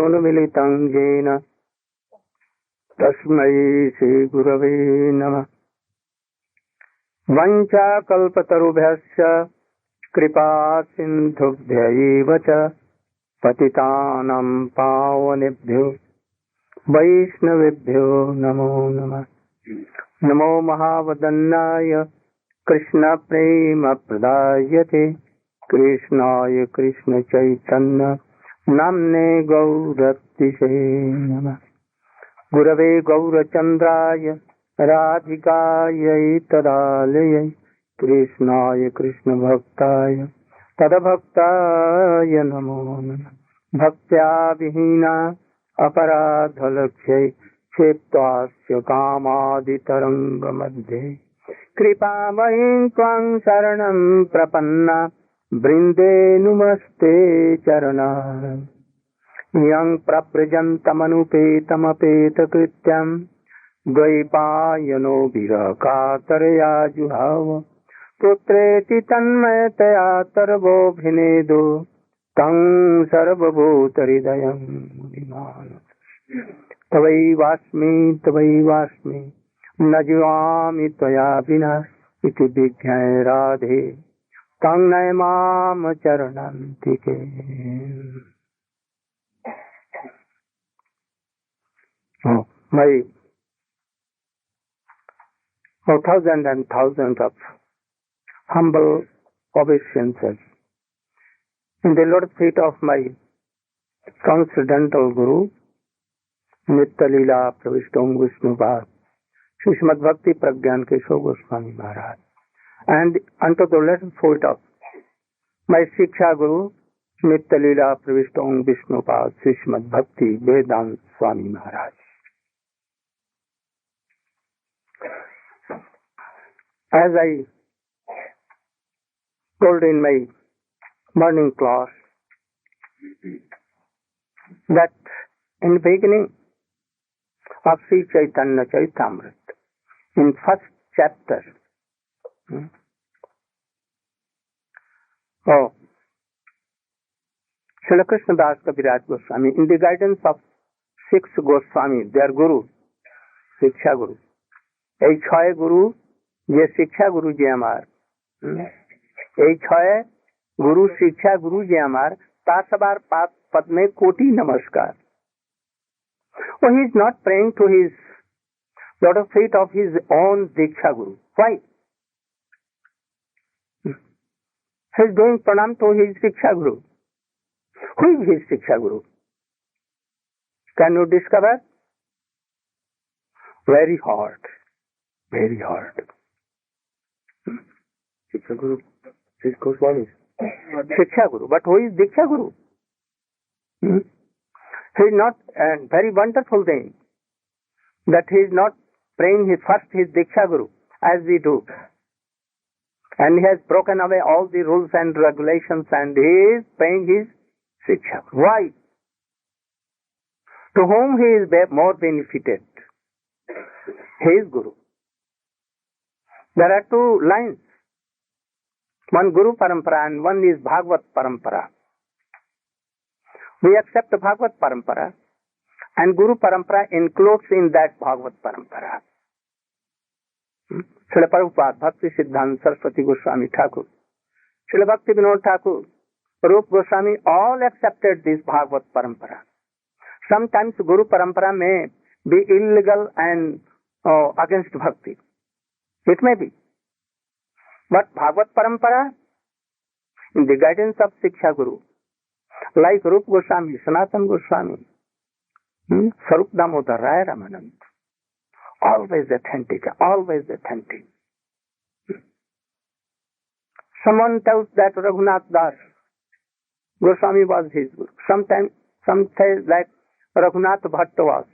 अनुमिलितं येन तस्मै श्रीगुरवे नमः। वञ्चाकल्पतरुभ्यश्च कृपा सिन्धुभ्य एव च पतितानां पावनेभ्यो वैष्णवेभ्यो नमो नमः। नमो महावदन्नाय कृष्णप्रेमप्रदायते कृष्णाय कृष्णचैतन्य नाम्ने गौरतिसे नमः। गुरवे गौरचन्द्राय राधिकायै तदालयै कृष्णाय कृष्णभक्ताय तदभक्ताय नमो नमः। भक्त्या विहीना अपराधलक्ष्यै क्षेप्तास्य कामादितरङ्गमध्ये कृपामयीं त्वां शरणं प्रपन्ना वृन्दे नुमस्ते चरणारविन्दे। यं प्रव्रजन्तमनुपेतमपेतकृत्यं द्वैपायनो विरहकातरया जुहाव पुत्रेति तन्मयतया तरवोऽभिनेदो तं सर्वभूतहृदयं मुनिमानतोऽस्मि। तवैवास्मि न जीवामि त्वया विना इति विज्ञाय राधे तं नयमाम चरणान्तिके। My thousands and thousands of humble obeisances in the lotus feet of my transcendental Guru, Nitya Leela Pravishtam Vishnupad, Srimad Bhakti Pragyan Keshava Goswami Maharaj, and unto the lotus feet of my Siksha Guru, Nitya Leela Pravishtam Vishnupad, Srimad Bhakti Vedanta Swami Maharaj. As I told in my morning class that in the beginning of Sri Chaitanya Charitamrita, in first chapter, Srila Krishna Das Kaviraj Goswami, in the guidance of six Goswami, their Guru, Siksha Guru, এই ছয় গুরু যে শিক্ষা গুরু যে আমার, এই ছয় গুরু শিক্ষা গুরু যে আমার, তার সবার পদ में कोटि नमस्कार. Oh, he is not praying to his lotus feet of his own Diksha Guru. Why? He is doing pranam to his Siksha Guru. Who is his Siksha Guru? Can you discover? Very hard. Very hard. Siksha Guru, Sri Goswami. Siksha Guru. But who is Diksha Guru? He is not a very wonderful thing that he is not praying his Diksha Guru as we do. And he has broken away all the rules and regulations and he is praying his Siksha Guru. Why? To whom he is more benefited? His Guru. There are two lines. One Guru Parampara and one is Bhagavat Parampara. We accept Bhagavat Parampara and Guru Parampara includes in that Bhagavat Parampara. Srila Prabhupada, Bhakti Siddhanta Saraswati Goswami Thakur, Srila Bhakti Vinod Thakur, Rup Goswami, all accepted this Bhagavat Parampara. Sometimes Guru Parampara may be illegal and against Bhakti. It may be. But Bhagavat Parampara, in the guidance of Siksha Guru, like Rup Goswami, Sanatana Goswami, Sarup Damodar Rai Ramanand, always authentic, always authentic. Someone tells that Raghunath Das Goswami was his Guru. Sometimes some say that Raghunath Bhatta was.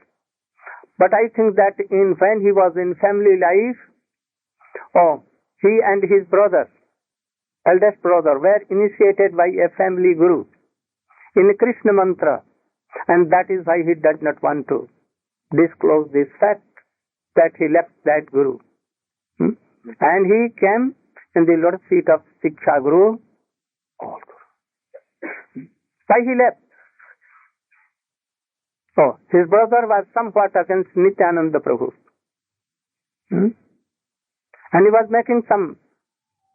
But I think that when he was in family life, he and his brother, eldest brother, were initiated by a family guru in Krishna mantra, and that is why he did not want to disclose this fact that he left that guru. And he came in the lotus feet of Siksha Guru, all Guru. Why he left? Oh, his brother was somewhat against Nityananda Prabhu. And he was making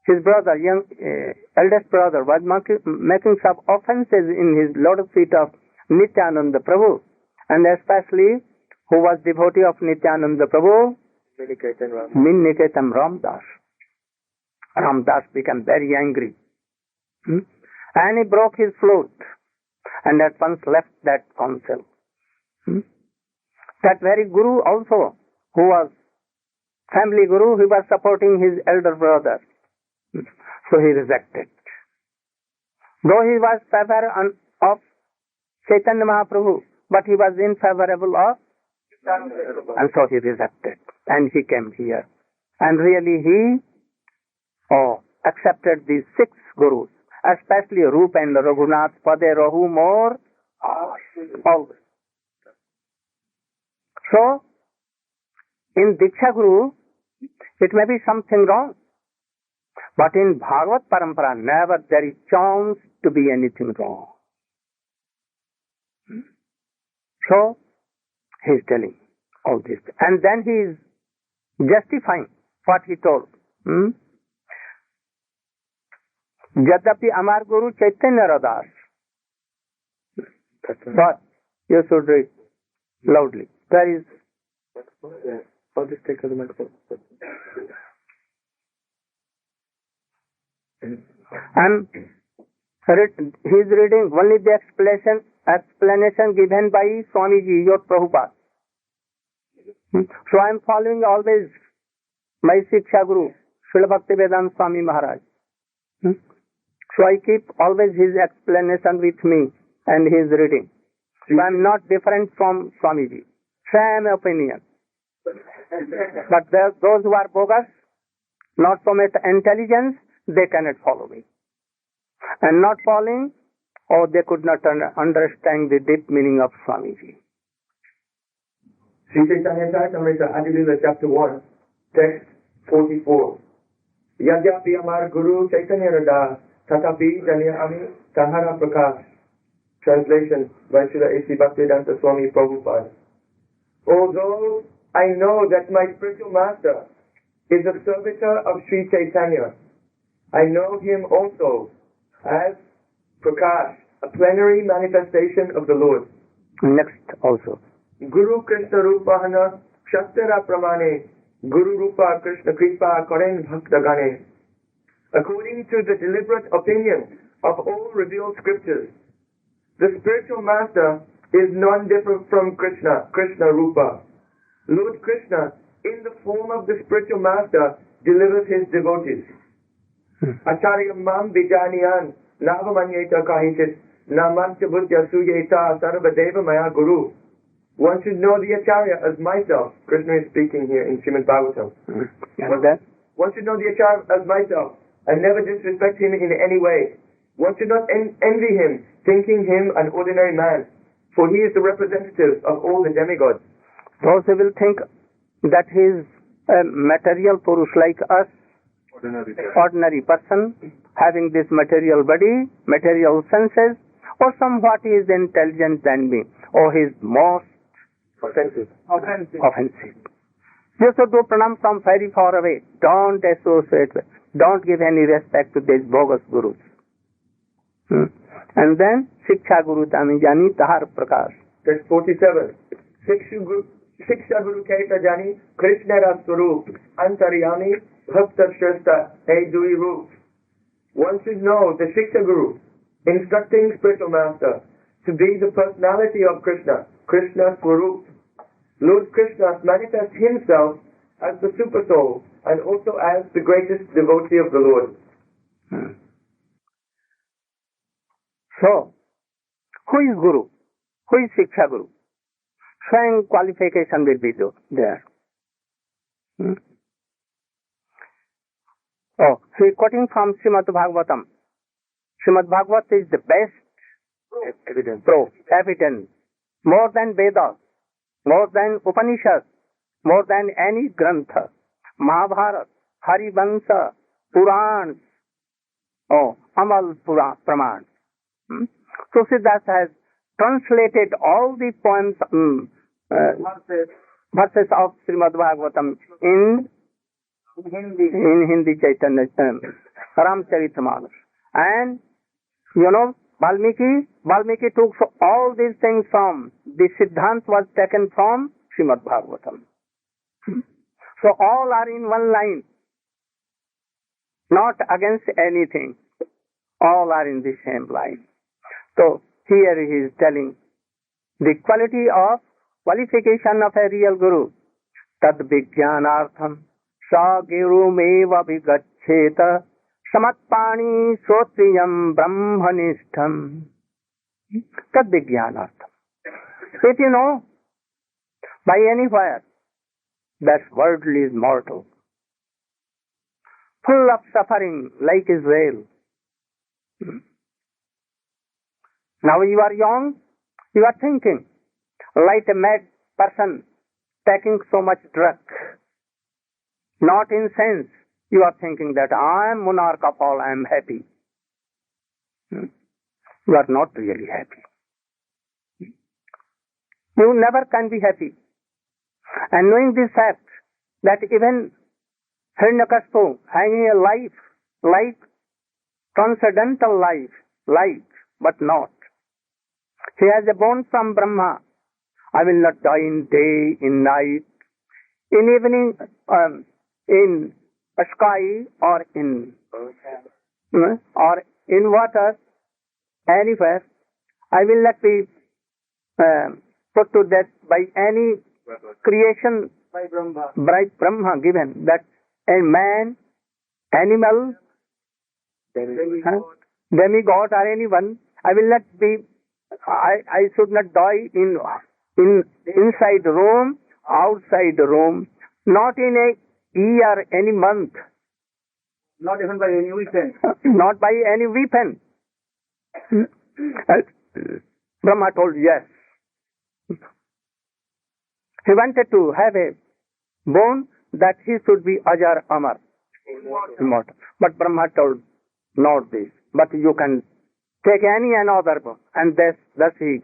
his brother, eldest brother, was making some offenses in his lotus feet of Nityananda Prabhu, and especially who was devotee of Nityananda Prabhu, Miniketam Ramdas. Ramdas became very angry, and he broke his flute, and at once left that council. That very Guru also, who was family Guru, he was supporting his elder brother. So he rejected. Though he was favor of Chaitanya Mahaprabhu, but he was unfavorable of, and so he rejected. And he came here. And really he accepted these 6 Gurus, especially Rup and Raghunath, Pade Rahu more always. So, in Diksha Guru, it may be something wrong. But in Bhagavad Parampara, never there is chance to be anything wrong. So, he is telling all this. And then he is justifying what he told. Jadapi Amar Guru Chaitanya Radas. But you should read loudly. There is... I'll just take the microphone. And he is reading only the explanation given by Swamiji, your Prabhupada. So I am following always my Siksha Guru, Srila Bhaktivedanta Swami Maharaj. So I keep always his explanation with me and his reading. So I am not different from Swamiji. Same opinion. But those who are bogus, not so much intelligence, they cannot follow me. And not following, they could not understand the deep meaning of Swamiji. Sri Chaitanya Charitamrita, Adilila, chapter 1, text 44. Yadyapi Amar Guru Chaitanya Rada, Tatapi Janyami Tahara Prakash. Translation by Srila A.C. Bhaktivedanta Swami Prabhupada. Although I know that my spiritual master is a servitor of Sri Chaitanya, I know him also as Prakash, a plenary manifestation of the Lord. Next also. Guru Krishna Rupahana Kshattara Pramane Guru Rupa Krishna Kripa Karen Bhakta Gane. According to the deliberate opinion of all revealed scriptures, the spiritual master is non-different from Krishna, Krishna Rupa. Lord Krishna, in the form of the spiritual master, delivers his devotees. Acharya mam vijaniyan navamanyeta kahichit namantya buddhya suyeta sarvadeva maya guru. One should know the Acharya as myself. Krishna is speaking here in Srimad Bhagavatam. One should know the Acharya as myself and never disrespect him in any way. One should not envy him, thinking him an ordinary man, for he is the representative of all the demigods. Those who will think that he is a material Purush like us, ordinary person, having this material body, material senses, or somewhat he is intelligent than me, or he is most offensive. You should do pranam from very far away. Don't associate with, don't give any respect to these bogus gurus. And then, Siksha Guru Tami Jani Tahar Prakash. Verse 47. Siksha Guru Kaita Jani Krishna Raswarup Antaryami Bhakta Shrestha Hey Dui Rup. One should know the Siksha Guru, instructing spiritual master, to be the personality of Krishna, Krishna Swarup. Lord Krishna manifests himself as the super soul and also as the greatest devotee of the Lord. So, who is Guru? Who is Siksha Guru? Same qualification will be there. He is quoting from Srimad Bhagavatam. Srimad Bhagavatam is the best evidence, more than Vedas, more than Upanishads, more than any Grantha, Mahabharata, Harivansa, Purans, Amal Praman. So Siddhartha has translated all the poems, verses of Srimad Bhagavatam in Hindi Chaitanya Ramcharitmanas. And you know, Valmiki took all these things from, the Siddhant was taken from Srimad Bhagavatam. So all are in one line, not against anything. All are in the same line. So here he is telling the qualification of a real Guru. Tad vijnanartham sa gurumeva vigaccheta samatpani sotriyam brahmanishtham. Tad vijnanartham. If you know by anywhere that world is mortal, full of suffering like Israel. Now you are young, you are thinking like a mad person taking so much drug. Not in sense, you are thinking that I am monarch of all, I am happy. You are not really happy. You never can be happy. And knowing this fact, that even Hiranyakashipu having a life, like transcendental life, but not. He has a bone from Brahma. I will not die in day, in night, in evening, in sky, or in water, anywhere. I will not be put to death by any creation by Brahma given, that a man, animal, demigod or anyone, I will not be, I should not die in inside room, outside room, not in a year, any month, not even by any weapon, not by any weapon. Brahma told yes. He wanted to have a bone that he should be Ajar Amar, immortal. But Brahma told not this, but you can take any another bone. And thus he,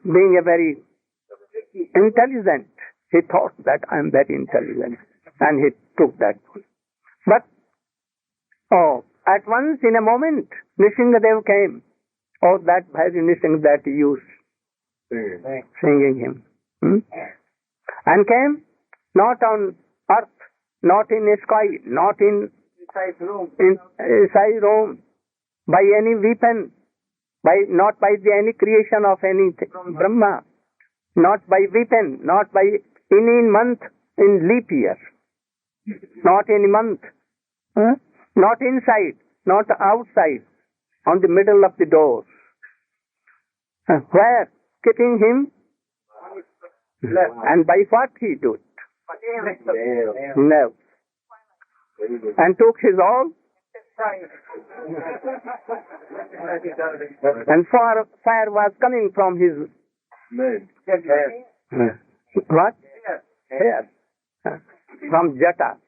being a very intelligent, he thought that I am very intelligent, and he took that bone. But at once, in a moment, Nishingadev came. Oh, that very Nishingadev that you singing him. And came not on earth, not in the sky, not in inside room, by any weapon, not by any creation of any Brahma, not by weapon, not by any month in leap year, not any month, not inside, not outside, on the middle of the door. Where? Keeping him left. And by what he did? No. And took his all. And fire was coming from his what? Hair. From Jata.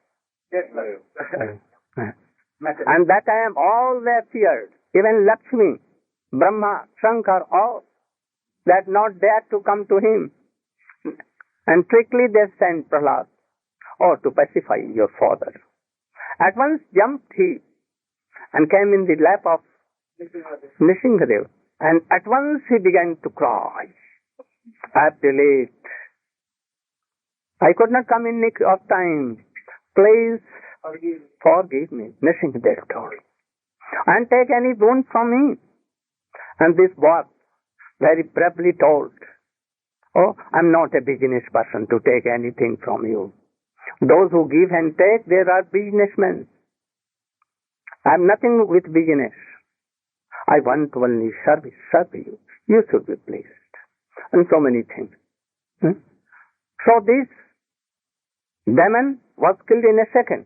And that time all were feared. Even Lakshmi, Brahma, Shankar, all that not dare to come to him. And quickly they sent Prahlad, to pacify your father. At once jumped he and came in the lap of Nishingadev. And at once he began to cry. I am late. I could not come in nick of time. Please forgive me, Nishingadev told. And take any boon from me. And this boy very bravely told, I am not a business person to take anything from you. Those who give and take, they are businessmen. I am nothing with business. I want only serve you. You should be pleased. And so many things. So this demon was killed in a second.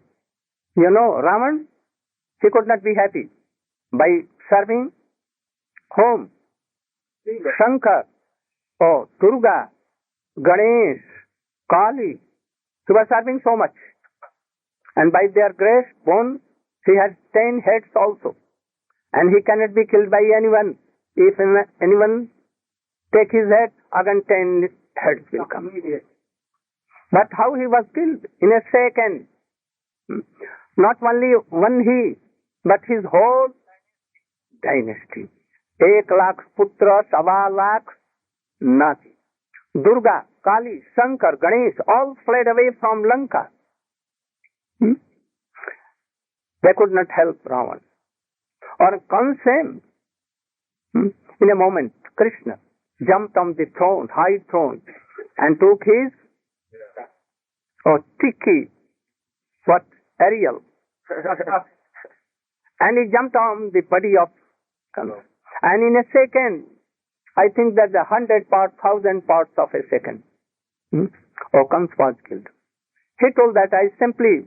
You know, Ravan, he could not be happy by serving whom? Shankar, Durga, Ganesh, Kali. He was serving so much. And by their grace, he has 10 heads also. And he cannot be killed by anyone. If anyone take his head, again 10 heads will come. But how he was killed? In a second. Not only one he, but his whole dynasty. 1,00,000 putra, 1,25,000 Nati. Durga, Kali, Shankar, Ganesh, all fled away from Lanka. They could not help Ravan. Or Kansa, in a moment, Krishna jumped on the throne, high throne, and took his tiki, Ariel, and he jumped on the body of Kansa. And in a second, I think that the 100 parts, 1,000 parts of a second, Kansa was killed. He told that I simply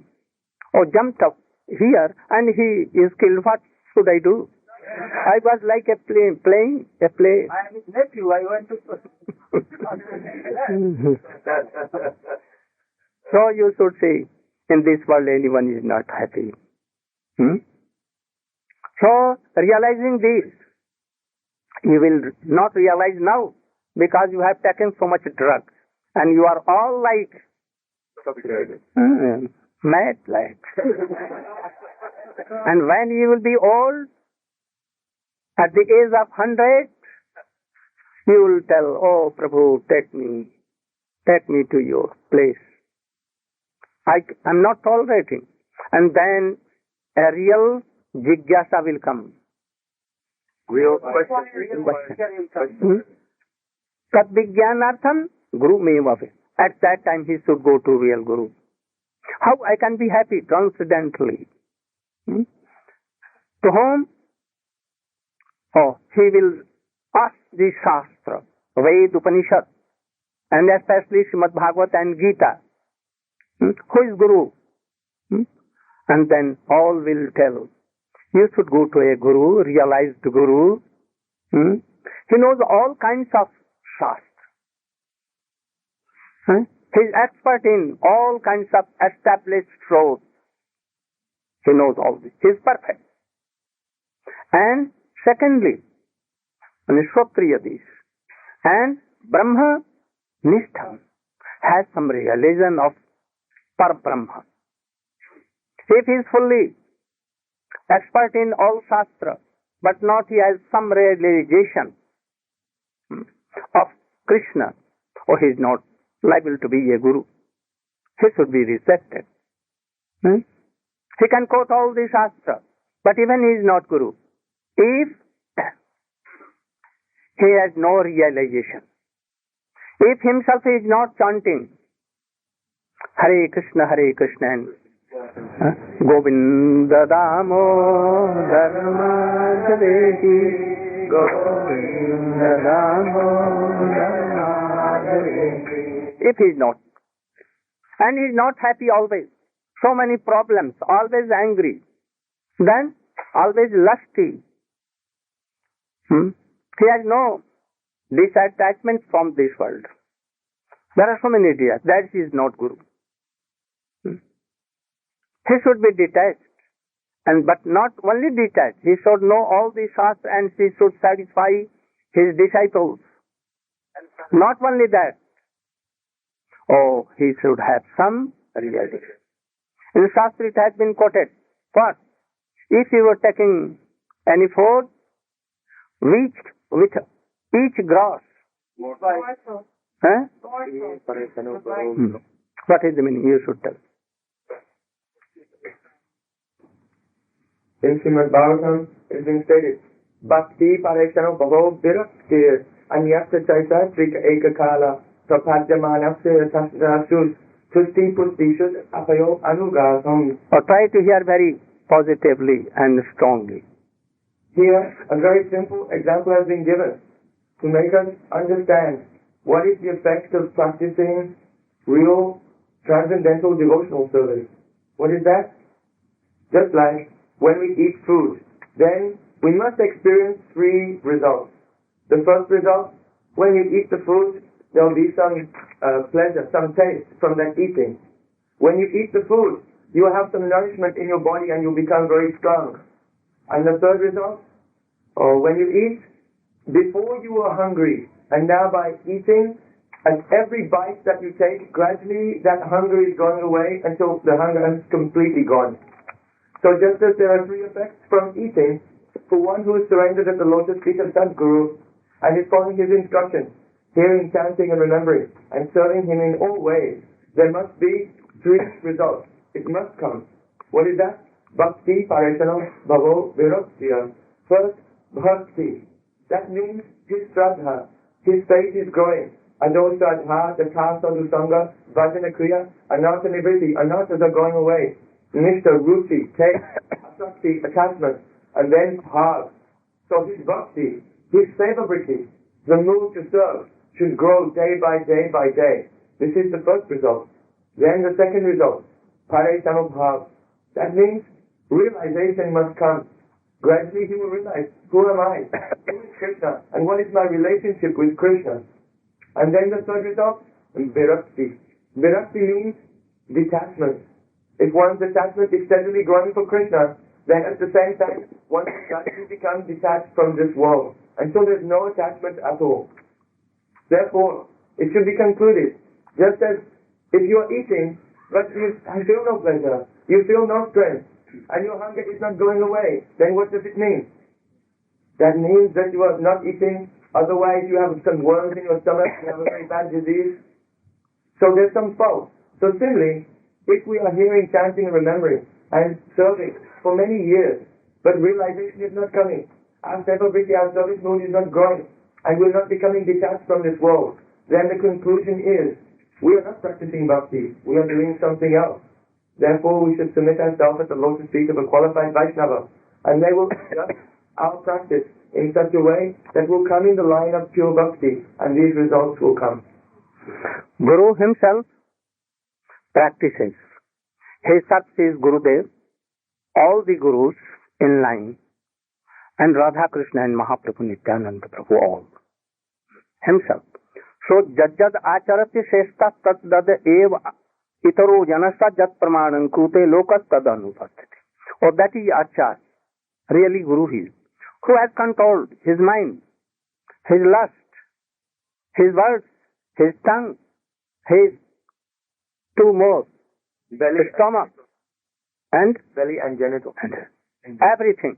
jumped up here and he is killed. What should I do? I was like a playing a play. I am his nephew. I want to. So you should say, in this world anyone is not happy. So realizing this, you will not realize now because you have taken so much drugs and you are all like mad like. And when you will be old, at the age of 100, you will tell, oh Prabhu, take me to your place. I am not tolerating. And then a real jigyasa will come. Real question. Tat vijnanartham guru mevave. At that time he should go to real guru. How I can be happy transcendentally? To whom? He will ask the Shastra, Ved, Upanishad, and especially Srimad Bhagavat and Gita. Who is Guru? And then all will tell, you should go to a Guru, realized Guru. He knows all kinds of Shastra. He is expert in all kinds of established truths. He knows all this. He is perfect. And secondly, Kshatriya this. And Brahma Nishtha has some realization of Par-Brahma. If he is fully expert in all Shastra, but not he has some realization of Krishna, he is not liable to be a Guru. He should be rejected. He can quote all the Shastra, but even he is not Guru. If he has no realization, if himself he is not chanting Hare Krishna, and Govinda Damodar Madhavehi, Govinda Damodar Madhavehi. If he is not, and he is not happy always, so many problems, always angry, then always lusty, he has no disattachment from this world. There are so many ideas. That is not Guru. He should be detached, but not only detached. He should know all the Shastra and he should satisfy his disciples. Not only that. He should have some realization. In Shastra it has been quoted. What? If you were taking any food, with each gross. What is the meaning? You should tell. In Srimad Bhagavatam, it has been stated, Bhakti Parekshano Bhavo Viraktir Anyasya Chaita Trika Ekakala Prapadyamanasya Tasrasus Tusti Pustishus Apayo Anugasam. Try to hear very positively and strongly. Here, a very simple example has been given to make us understand what is the effect of practicing real transcendental devotional service. What is that? Just like when we eat food, then we must experience 3 results. The first result, when you eat the food, there will be some pleasure, some taste from that eating. When you eat the food, you will have some nourishment in your body and you'll become very strong. And the third result, when you eat, before you were hungry, and now by eating, and every bite that you take, gradually that hunger is going away until the hunger is completely gone. So just as there are three effects from eating, for one who is surrendered at the lotus feet of Sadguru and is following his instructions, hearing, chanting and remembering, and serving him in all ways, there must be three results. It must come. What is that? Bhakti, Parishanam, Bhavo, Viraktiya. First, Bhakti. That means his Shraddha, his faith is growing. Ado Shraddha, Tatha Sadhu Sangha, Vajana Kriya, Anartha Nivriti. Anarthas are going away. Nishta, Ruchi, taste, Asakti, attachment, and then Bhav. So his Bhakti, his favorability, the move to serve, should grow day by day by day. This is the first result. Then the second result, Parishanubhav. That means realization must come. Gradually he will realize, who am I? Who is Krishna? And what is my relationship with Krishna? And then the third result, Virakti. Virakti means detachment. If one's attachment is steadily growing for Krishna, then at the same time, one will gradually become detached from this world, until there's no attachment at all. Therefore, it should be concluded, just as if you are eating, but you feel no pleasure, you feel no strength, and your hunger is not going away, then what does it mean? That means that you are not eating, otherwise you have some worms in your stomach, you have a very bad disease. So there's some fault. So similarly, if we are hearing, chanting, and remembering, and serving for many years, but realization is not coming, our favorability, our service mood is not growing, and we're not becoming detached from this world, then the conclusion is, we are not practicing bhakti, we are doing something else. Therefore, we should submit ourselves at the lotus feet of a qualified Vaishnava, and they will adjust our practice in such a way that will come in the line of pure bhakti, and these results will come. Guru himself practices. He serves his Gurudev, all the Gurus in line, and Radha Krishna and Mahaprabhu Nityananda Prabhu all. Himself. So, jajjad acharati shesta tadad ev itaro janasa jat pramanam krute lokas tad anupastiti. Or that is Achar, really Guru is, who has controlled his mind, his lust, his words, his tongue, his two more, Belly, stomach, and belly and genital. And everything.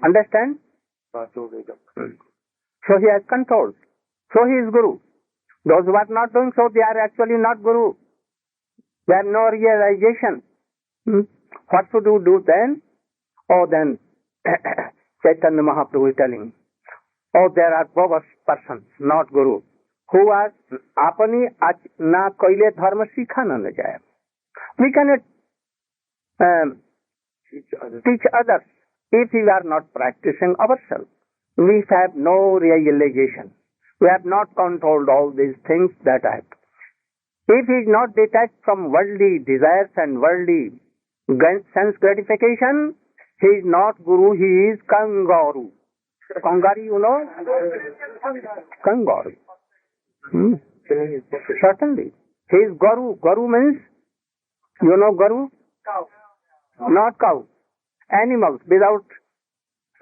Understand? So he has control. So he is Guru. Those who are not doing so, they are actually not Guru. They have no realization. What should you do then? Oh, then Chaitanya Mahaprabhu is telling, oh, there are bogus persons, not Guru, who are apani na koile dharma sikhana na jaya. We cannot teach others if we are not practicing ourselves. We have no realization. We have not controlled all these things that act. If he is not detached from worldly desires and worldly sense gratification, he is not Guru, he is Kangaru. Kangari, you know? Kangaru. Certainly. He is Guru. Guru means, you know Guru? Cow. Not cow. Animals without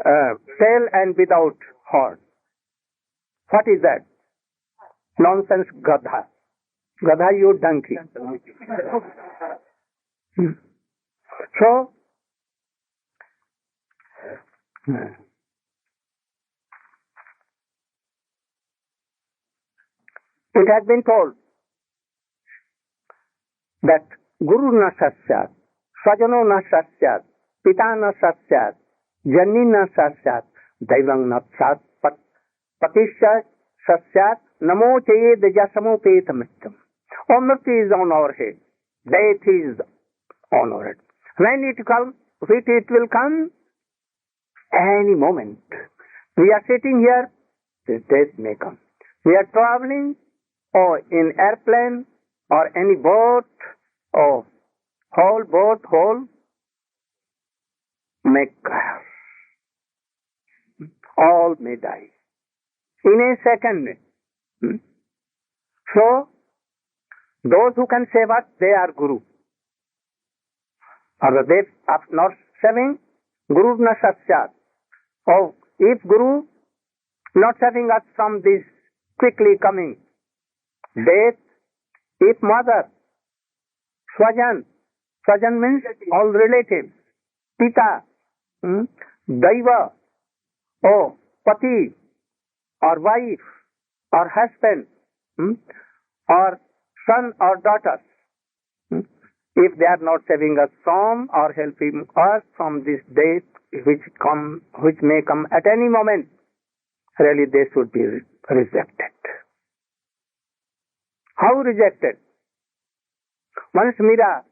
tail and without horn. What is that? Nonsense Gadha. Gadha, you donkey. So, it has been told that Guru na sasyat, Swajano na sasyat, Pita na sasyat, Janni na sasyat, Daivang na sat, Patisya sasyat, Namo chayed jasamopet mrityam. Oh, mriti is on our head. Death is on our head. When it comes, it will come any moment. We are sitting here, the death may come. We are traveling, or in airplane, or any boat, or whole boat, whole, may crash. All may die. In a second. So, those who can save us, they are Guru. Or they are not saving, Guru na sasyat. Oh, if Guru not saving us from this quickly coming death. If mother, swajan, swajan means all relatives, pita, daiva, or pati, or wife, or husband, or son or daughter, if they are not saving us from or helping us from this death which may come at any moment, really they should be rejected. How rejected? Once Mira,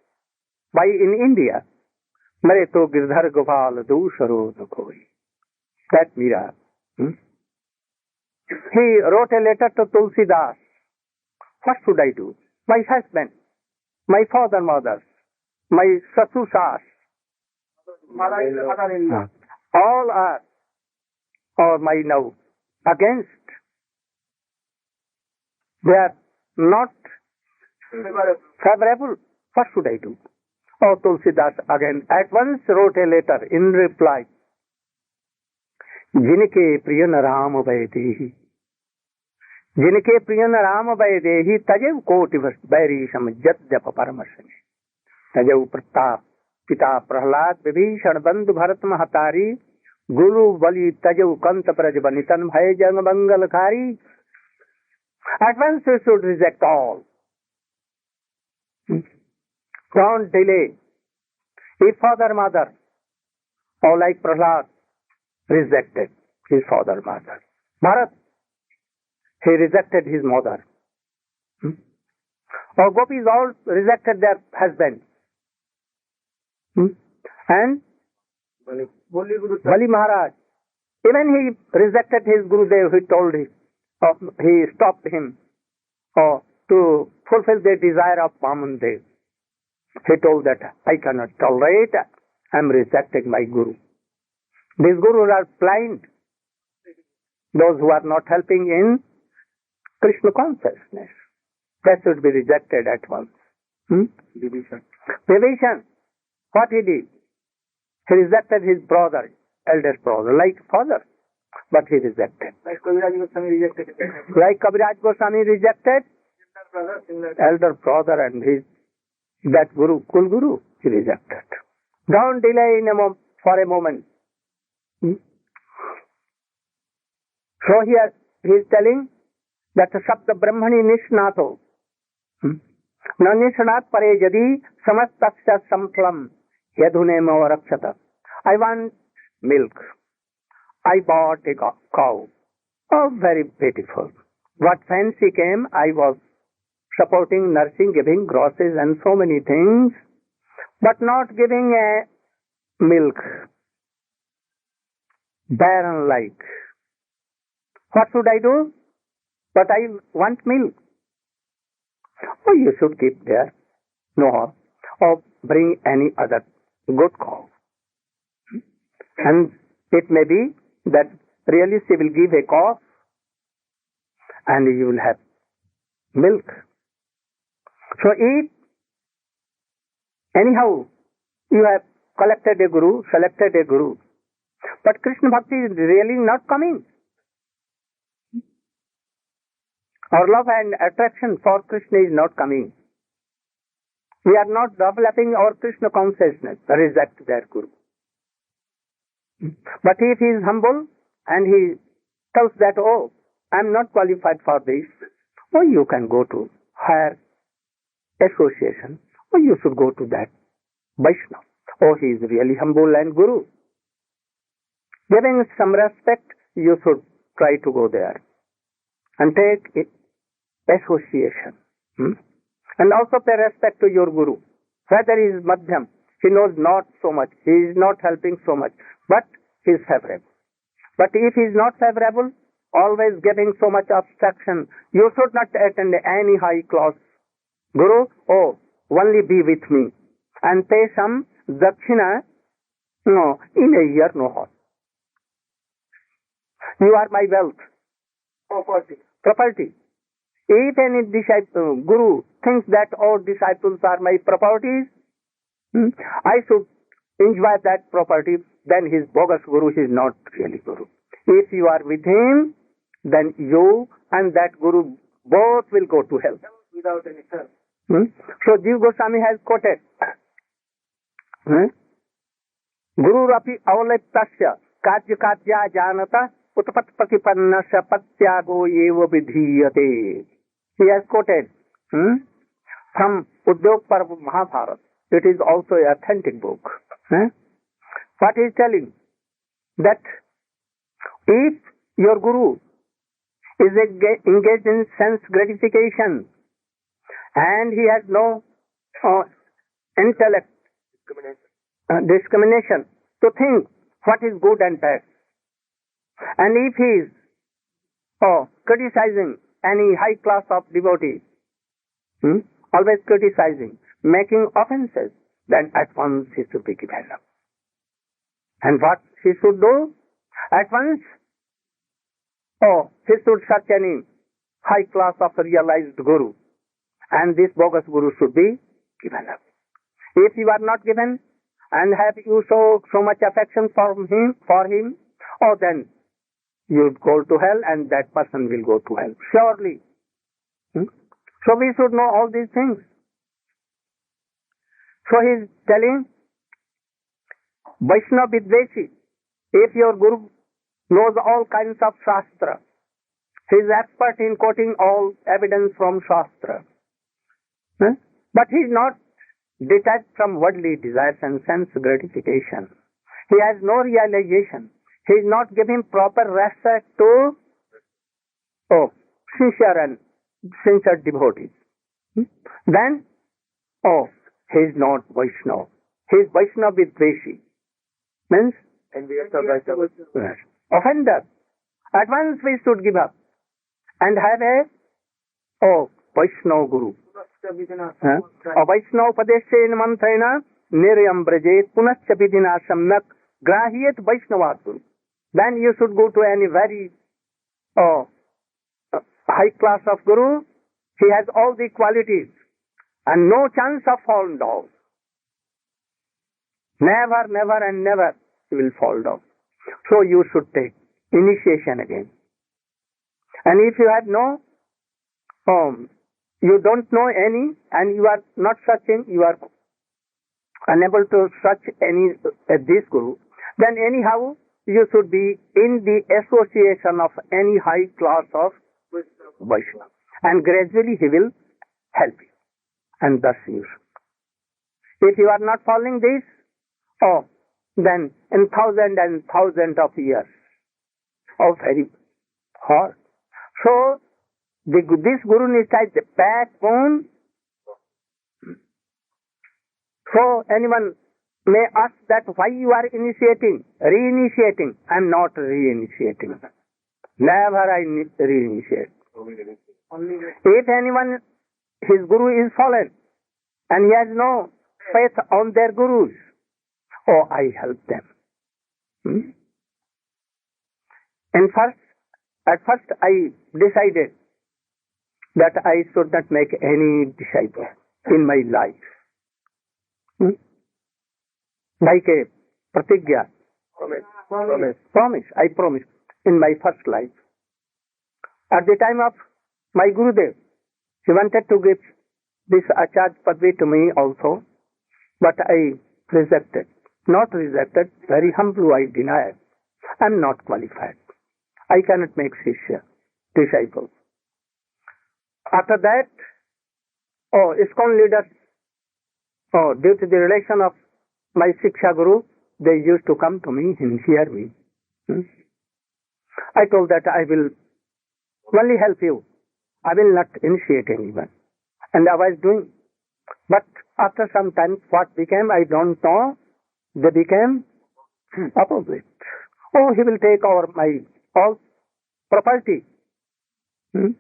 by in India, Mare to girdhar gopal dusharo no koi. That Mira, he wrote a letter to Tulsidas. What should I do? My husband, my father, mother, my sasusas, all are, or my now, against. They are not favorable. What should I do? Oh, Tulsidas again at once wrote a letter in reply. Jinke priyan Ram Vaidehi. Jinke priyan Ram Vaidehi tajev koti vairisham jadyap paramasani. Tajev pratap pita prahlad vibhishan bandhu bharat mahatari guru bali tajev kanta prajvanitan bhai jang mangalkari. At once you should reject all. Don't delay. If father, mother, or like Prahlad, rejected his father, mother. Bharat, he rejected his mother. Or gopis all rejected their husband. And Bali Maharaj, even he rejected his Gurudev, he told him, he stopped him to fulfill the desire of Vaman Dev. He told that I cannot tolerate, I am rejecting my Guru. These Gurus are blind. Those who are not helping in Krishna consciousness. That should be rejected at once. Vibhishan, what he did? He rejected his brother, eldest brother, like father, but he rejected. Like Kaviraj Goswami rejected elder brother and his that Guru, Kul Guru, he rejected. Don't delay for a moment. So here he is telling that Sabda Brahmani Nishnatho Na Nishnat Pare Jadi Samastaksha Samplam Yadhunema Rakshata. I want milk. I bought a cow. Oh, very beautiful. What fancy came, I was supporting, nursing, giving grosses and so many things, but not giving a milk. Barren like. What should I do? But I want milk. Oh, you should keep there. No. Or bring any other good cow. And it may be that really she will give a calf and you will have milk. So if anyhow you have collected a guru, selected a guru, but Krishna Bhakti is really not coming. Our love and attraction for Krishna is not coming. We are not developing our Krishna consciousness. Reject their guru. But if he is humble and he tells that, oh, I am not qualified for this, oh, you can go to higher association, or you should go to that Vaishnava. Oh, he is really humble and guru. Giving some respect, you should try to go there and take association. And also pay respect to your guru. Whether he is madhyam, he knows not so much, he is not helping so much, but he is favorable. But if he is not favorable, always giving so much obstruction, you should not attend any high class guru. Oh, only be with me and pay some dakshina. No, in a year, no harm. You are my wealth, property. If any disciple, guru thinks that all disciples are my properties, I should enjoy that property, then his bogus guru is not really guru. If you are with him, then you and that Guru both will go to hell. Without any help. So Jiva Goswami has quoted, Guru Rapi Avaliptasya Kajya Kajya Janata Utpat Patipannasya Patyago Eva Vidhiyate. He has quoted from Udyog Parv Mahabharata. It is also an authentic book. What he is telling? That if your Guru is engaged in sense gratification and he has no intellect discrimination to think what is good and bad, and if he is criticizing any high class of devotees, always criticizing, making offenses, then at once he should be given up. And what he should do? At once, he should search any high class of realized Guru, and this bogus Guru should be given up. If you are not given, and have you so much affection for him, then you go to hell, and that person will go to hell, surely. So we should know all these things. So he is telling, Vaishnava Vidveshi, if your Guru knows all kinds of Shastra, he is expert in quoting all evidence from Shastra, but he is not detached from worldly desires and sense gratification. He has no realization. He is not giving proper respect to sincere devotees. Then, he is not Vaishnava. He is Vaishnava Vidveshi. Means? And we are offender. At once we should give up and have a Vaishnava Guru. Vaishnava Padeshen Mantrena Niryam Brajet Punascha Vidina Samnak Grahiyat Vaishnava Guru. Then you should go to any very high class of Guru. He has all the qualities and no chance of falling down. Never, never and never he will fall down. So you should take initiation again. And if you have you don't know any, and you are not searching, you are unable to search any this Guru, then anyhow you should be in the association of any high class of Vaishnava. And gradually he will help you. And thus you should. If you are not following this, then in thousands and thousands of years, very hard. So, this Guru Nishtha is the backbone. So, anyone may ask that why you are reinitiating. I am not reinitiating. Never I reinitiate. If anyone, his Guru is fallen, and he has no faith on their Gurus, I help them. At first I decided that I should not make any disciple in my life. Like a pratigya, promise. I promised in my first life. At the time of my Gurudev, he wanted to give this Acharya Padvi to me also, but I rejected. Not rejected, very humbly I denied. I am not qualified. I cannot make disciples. After that, ISKCON leaders, due to the relation of my Siksha Guru, they used to come to me and hear me. I told that I will only help you. I will not initiate anyone. And I was doing. But after some time, what became, I don't know. They became opposite. He will take over my all property. And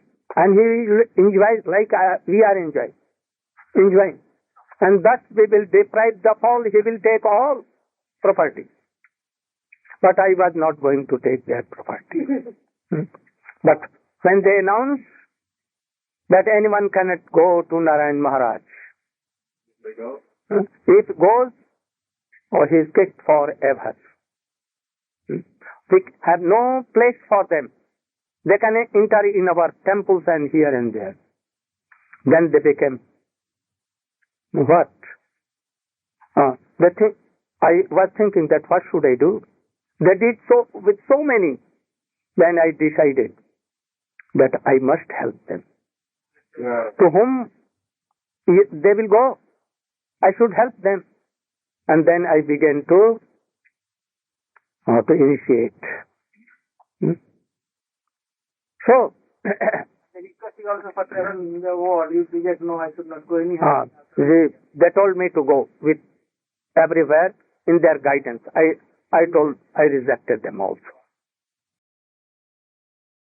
he will enjoy like we are enjoying. And thus we will deprive the all, he will take all property. But I was not going to take their property. But when they announced that anyone cannot go to Narayan Maharaj, if goes, he is kicked forever. We have no place for them. They can enter in our temples and here and there. Then they became what? I was thinking that what should I do? They did so with so many. Then I decided that I must help them. Yeah. To whom they will go, I should help them. And then I began to initiate. So, requesting also for travel in the war, you just no, I should not go anyhow. They told me to go with everywhere in their guidance. I rejected them also.